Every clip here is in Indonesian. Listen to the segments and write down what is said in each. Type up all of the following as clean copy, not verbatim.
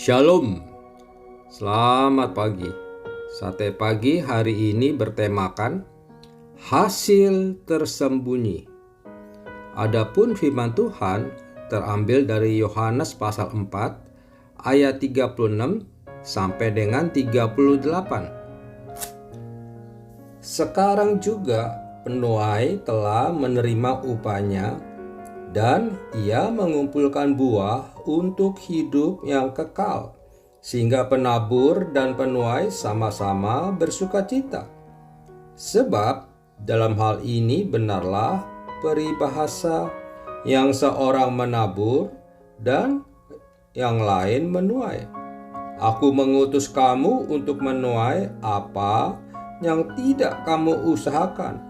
Shalom, selamat pagi. Sate pagi hari ini bertemakan hasil tersembunyi. Adapun firman Tuhan terambil dari Yohanes pasal 4 ayat 36 sampai dengan 38. Sekarang juga penuai telah menerima upahnya, dan ia mengumpulkan buah untuk hidup yang kekal, sehingga penabur dan penuai sama-sama bersukacita. Sebab dalam hal ini benarlah peribahasa, yang seorang menabur dan yang lain menuai. Aku mengutus kamu untuk menuai apa yang tidak kamu usahakan.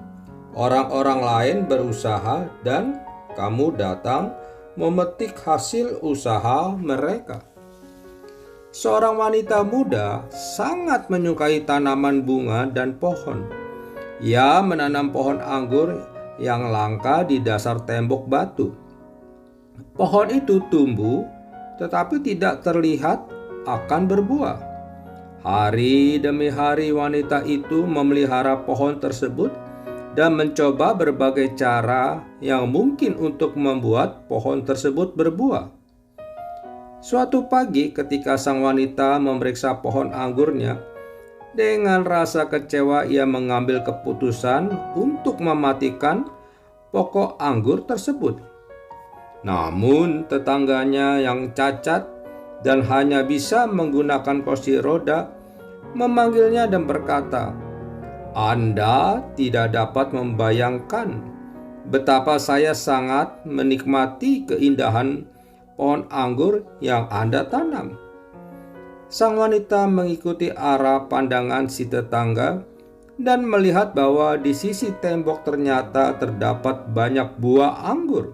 Orang-orang lain berusaha dan kamu datang memetik hasil usaha mereka. Seorang wanita muda sangat menyukai tanaman bunga dan pohon. Ia menanam pohon anggur yang langka di dasar tembok batu. Pohon itu tumbuh tetapi tidak terlihat akan berbuah. Hari demi hari wanita itu memelihara pohon tersebut dan mencoba berbagai cara yang mungkin untuk membuat pohon tersebut berbuah. Suatu pagi ketika sang wanita memeriksa pohon anggurnya, dengan rasa kecewa ia mengambil keputusan untuk mematikan pokok anggur tersebut. Namun tetangganya yang cacat dan hanya bisa menggunakan kursi roda memanggilnya dan berkata, "Anda tidak dapat membayangkan betapa saya sangat menikmati keindahan pohon anggur yang Anda tanam." Sang wanita mengikuti arah pandangan si tetangga dan melihat bahwa di sisi tembok ternyata terdapat banyak buah anggur.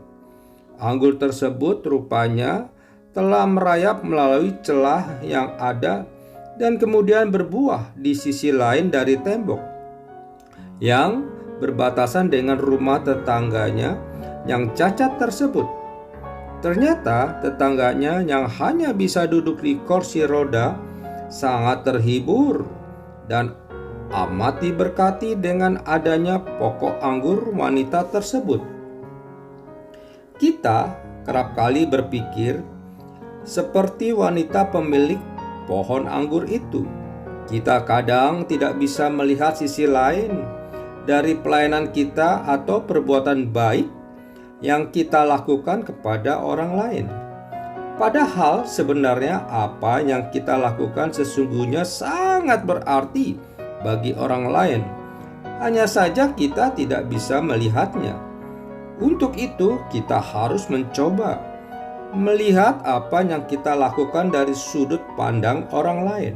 Anggur tersebut rupanya telah merayap melalui celah yang ada dan kemudian berbuah di sisi lain dari tembok yang berbatasan dengan rumah tetangganya yang cacat tersebut. Ternyata tetangganya yang hanya bisa duduk di kursi roda sangat terhibur dan amat diberkati dengan adanya pokok anggur wanita tersebut. Kita kerap kali berpikir seperti wanita pemilik pohon anggur itu. Kita kadang tidak bisa melihat sisi lain dari pelayanan kita atau perbuatan baik yang kita lakukan kepada orang lain. Padahal sebenarnya apa yang kita lakukan sesungguhnya sangat berarti bagi orang lain. Hanya saja kita tidak bisa melihatnya. Untuk itu kita harus mencoba melihat apa yang kita lakukan dari sudut pandang orang lain.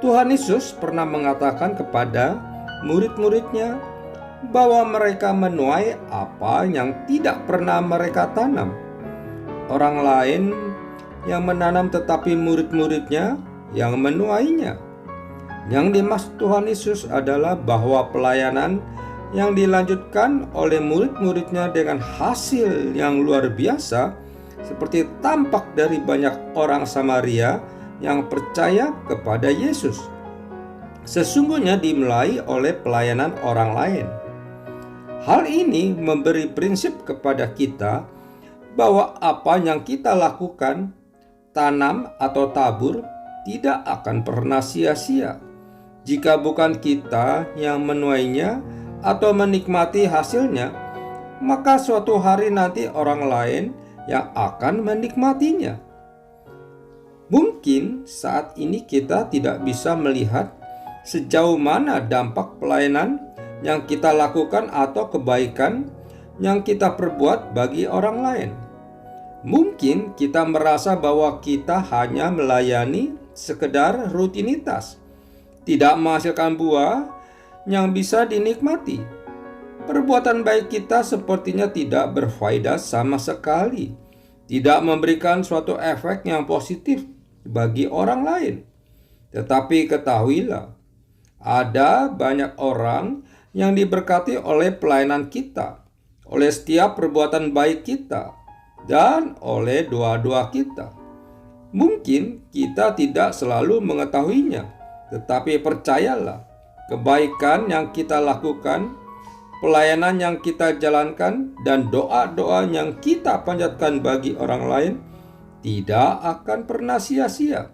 Tuhan Yesus pernah mengatakan kepada murid-muridnya bahwa mereka menuai apa yang tidak pernah mereka tanam. Orang lain yang menanam tetapi murid-muridnya yang menuainya. Yang dimaksud Tuhan Yesus adalah bahwa pelayanan yang dilanjutkan oleh murid-muridnya dengan hasil yang luar biasa, seperti tampak dari banyak orang Samaria yang percaya kepada Yesus, sesungguhnya dimulai oleh pelayanan orang lain. Hal ini memberi prinsip kepada kita bahwa apa yang kita lakukan, tanam atau tabur, tidak akan pernah sia-sia jika bukan kita yang menuainya atau menikmati hasilnya. Maka suatu hari nanti orang lain yang akan menikmatinya. Mungkin saat ini kita tidak bisa melihat sejauh mana dampak pelayanan yang kita lakukan atau kebaikan yang kita perbuat bagi orang lain. Mungkin kita merasa bahwa kita hanya melayani sekedar rutinitas, tidak menghasilkan buah yang bisa dinikmati. Perbuatan baik kita sepertinya tidak berfaedah sama sekali, tidak memberikan suatu efek yang positif bagi orang lain. Tetapi ketahuilah, ada banyak orang yang diberkati oleh pelayanan kita, oleh setiap perbuatan baik kita, dan oleh doa-doa kita. Mungkin kita tidak selalu mengetahuinya, tetapi percayalah, kebaikan yang kita lakukan, pelayanan yang kita jalankan, dan doa-doa yang kita panjatkan bagi orang lain tidak akan pernah sia-sia.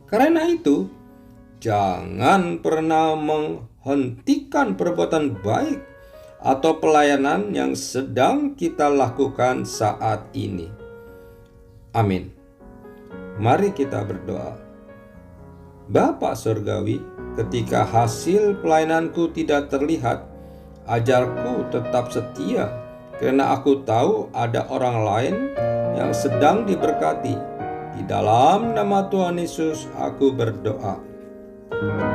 Karena itu, jangan pernah menghentikan perbuatan baik atau pelayanan yang sedang kita lakukan saat ini. Amin. Mari kita berdoa. Bapa Surgawi, ketika hasil pelayananku tidak terlihat, ajarku tetap setia, karena aku tahu ada orang lain yang sedang diberkati. Di dalam nama Tuhan Yesus aku berdoa.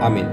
Amin.